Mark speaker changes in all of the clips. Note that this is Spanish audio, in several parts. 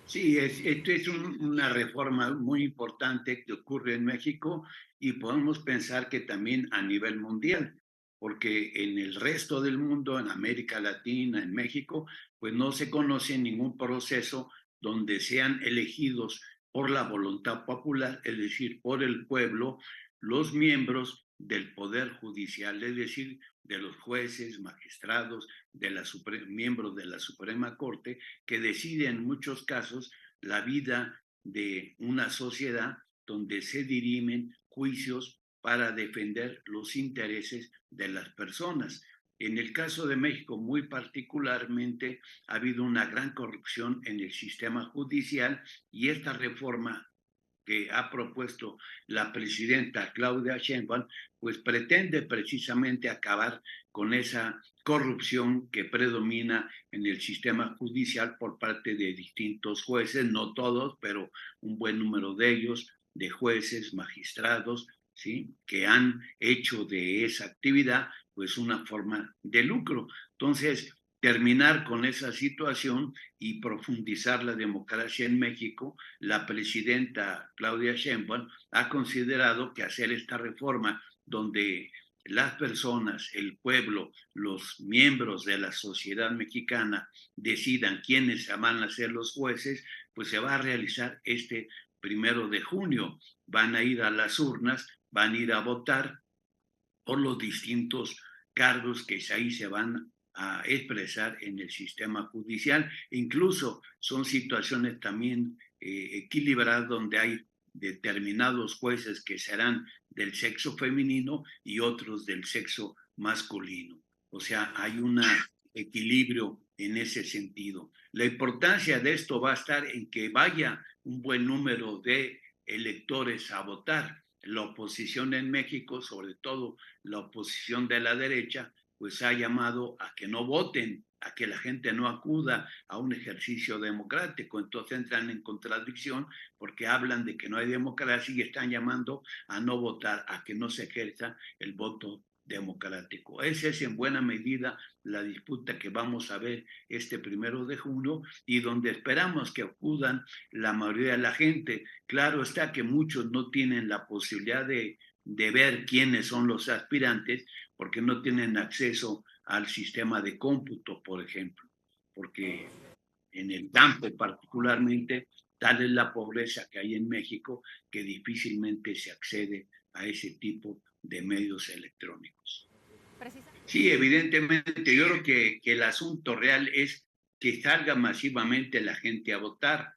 Speaker 1: Sí, esto es una reforma muy importante que ocurre en México y podemos pensar que también a nivel mundial, porque en el resto del mundo, en América Latina, en México, pues no se conoce ningún proceso donde sean elegidos por la voluntad popular, es decir, por el pueblo, los miembros del Poder Judicial, es decir, de los jueces, magistrados, miembros de la Suprema Corte, que decide en muchos casos la vida de una sociedad donde se dirimen juicios para defender los intereses de las personas. En el caso de México, muy particularmente, ha habido una gran corrupción en el sistema judicial y esta reforma que ha propuesto la presidenta Claudia Sheinbaum, pues pretende precisamente acabar con esa corrupción que predomina en el sistema judicial por parte de distintos jueces, no todos, pero un buen número de ellos, de jueces, magistrados, ¿sí? Que han hecho de esa actividad pues una forma de lucro. Entonces, terminar con esa situación y profundizar la democracia en México, la presidenta Claudia Sheinbaum ha considerado que hacer esta reforma donde las personas, el pueblo, los miembros de la sociedad mexicana decidan quiénes van a ser los jueces, pues se va a realizar este 1 de junio. Van a ir a las urnas, van a ir a votar por los distintos cargos que ahí se van a expresar en el sistema judicial. Incluso son situaciones también equilibradas donde hay determinados jueces que serán del sexo femenino y otros del sexo masculino. O sea, hay un equilibrio en ese sentido. La importancia de esto va a estar en que vaya un buen número de electores a votar. La oposición en México, sobre todo la oposición de la derecha, pues ha llamado a que no voten, a que la gente no acuda a un ejercicio democrático. Entonces entran en contradicción porque hablan de que no hay democracia y están llamando a no votar, a que no se ejerza el voto democrático. Esa es en buena medida la disputa que vamos a ver este 1 de junio y donde esperamos que acudan la mayoría de la gente. Claro está que muchos no tienen la posibilidad de ver quiénes son los aspirantes porque no tienen acceso al sistema de cómputo, por ejemplo, porque en el campo particularmente tal es la pobreza que hay en México que difícilmente se accede a ese tipo de medios electrónicos. Sí, evidentemente, yo creo que el asunto real es que salga masivamente la gente a votar.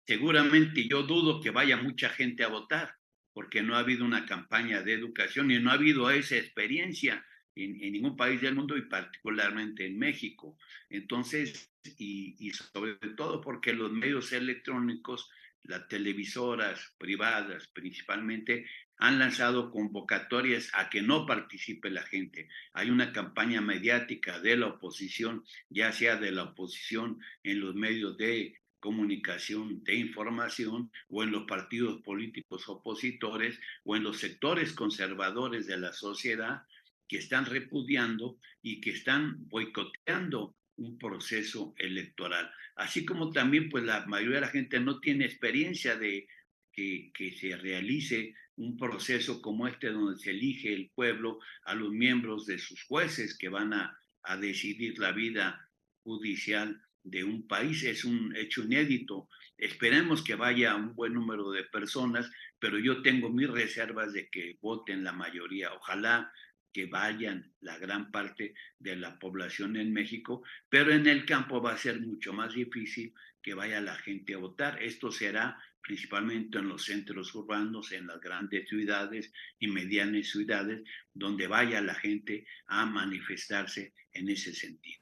Speaker 1: Seguramente yo dudo que vaya mucha gente a votar, porque no ha habido una campaña de educación y no ha habido esa experiencia en ningún país del mundo y particularmente en México. Entonces, y sobre todo porque los medios electrónicos, las televisoras privadas principalmente, han lanzado convocatorias a que no participe la gente. Hay una campaña mediática de la oposición, ya sea de la oposición en los medios de comunicación de información o en los partidos políticos opositores o en los sectores conservadores de la sociedad que están repudiando y que están boicoteando un proceso electoral. Así como también pues la mayoría de la gente no tiene experiencia de que se realice un proceso como este donde se elige el pueblo a los miembros de sus jueces que van a decidir la vida judicial de un país. Es un hecho inédito. Esperemos que vaya un buen número de personas, pero yo tengo mis reservas de que voten la mayoría. Ojalá que vayan la gran parte de la población en México, pero en el campo va a ser mucho más difícil que vaya la gente a votar. Esto será principalmente en los centros urbanos, en las grandes ciudades y medianas ciudades, donde vaya la gente a manifestarse en ese sentido.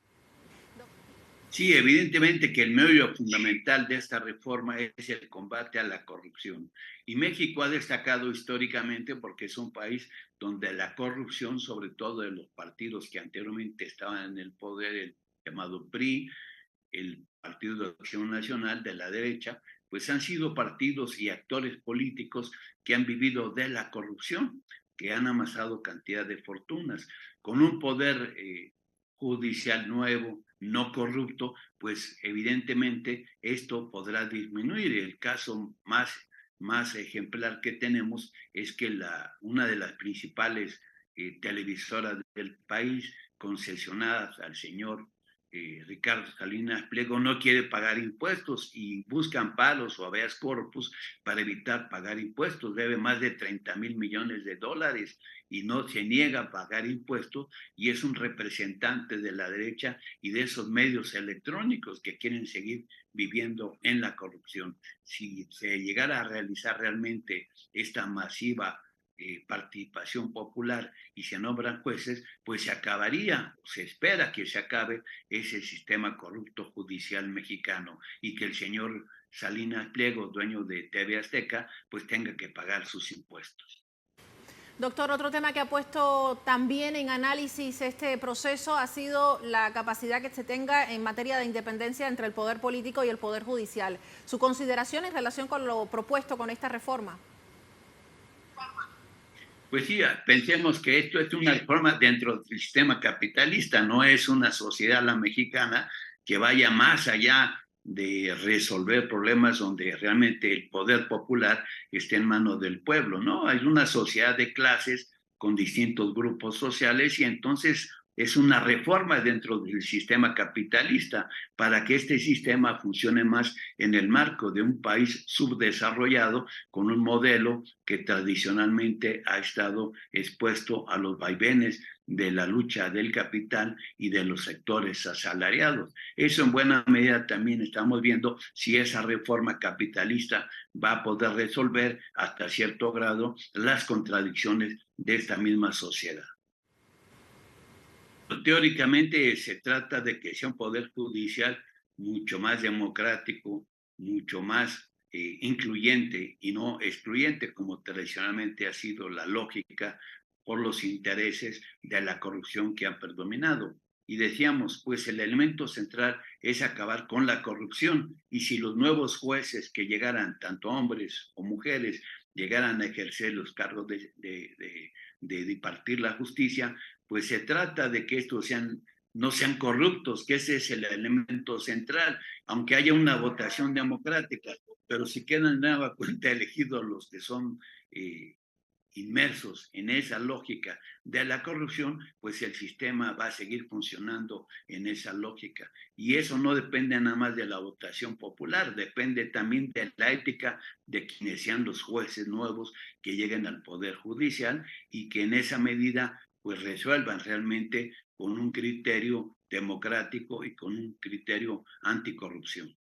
Speaker 1: Sí, evidentemente que el meollo fundamental de esta reforma es el combate a la corrupción. Y México ha destacado históricamente porque es un país donde la corrupción, sobre todo de los partidos que anteriormente estaban en el poder, el llamado PRI, el Partido de Acción Nacional de la derecha, pues han sido partidos y actores políticos que han vivido de la corrupción, que han amasado cantidad de fortunas, con un poder judicial nuevo, no corrupto, pues evidentemente esto podrá disminuir. El caso más ejemplar que tenemos es que una de las principales televisoras del país, concesionadas al señor Ricardo Salinas Pliego, no quiere pagar impuestos y buscan palos o habeas corpus para evitar pagar impuestos. Debe más de 30,000 millones de dólares y no se niega a pagar impuestos, y es un representante de la derecha y de esos medios electrónicos que quieren seguir viviendo en la corrupción. Si se llegara a realizar realmente esta masiva participación popular y se nombran jueces, pues se acabaría, se espera que se acabe ese sistema corrupto judicial mexicano y que el señor Salinas Pliego, dueño de TV Azteca, pues tenga que pagar sus impuestos.
Speaker 2: Doctor, otro tema que ha puesto también en análisis este proceso ha sido la capacidad que se tenga en materia de independencia entre el poder político y el poder judicial. ¿Su consideración en relación con lo propuesto con esta reforma?
Speaker 1: Pues sí, pensemos que esto es una reforma dentro del sistema capitalista, no es una sociedad la mexicana que vaya más allá de resolver problemas donde realmente el poder popular esté en manos del pueblo, ¿no? Hay una sociedad de clases con distintos grupos sociales y entonces es una reforma dentro del sistema capitalista para que este sistema funcione más en el marco de un país subdesarrollado con un modelo que tradicionalmente ha estado expuesto a los vaivenes de la lucha del capital y de los sectores asalariados. Eso en buena medida también estamos viendo si esa reforma capitalista va a poder resolver hasta cierto grado las contradicciones de esta misma sociedad. Teóricamente se trata de que sea un poder judicial mucho más democrático, mucho más incluyente y no excluyente, como tradicionalmente ha sido la lógica por los intereses de la corrupción que han predominado. Y decíamos, pues el elemento central es acabar con la corrupción, y si los nuevos jueces que llegaran, tanto hombres o mujeres, llegaran a ejercer los cargos de impartir la justicia, pues se trata de que estos no sean corruptos, que ese es el elemento central, aunque haya una votación democrática, pero si quedan de nueva cuenta elegidos los que son inmersos en esa lógica de la corrupción, pues el sistema va a seguir funcionando en esa lógica. Y eso no depende nada más de la votación popular, depende también de la ética de quienes sean los jueces nuevos que lleguen al Poder Judicial y que en esa medida pues resuelvan realmente con un criterio democrático y con un criterio anticorrupción.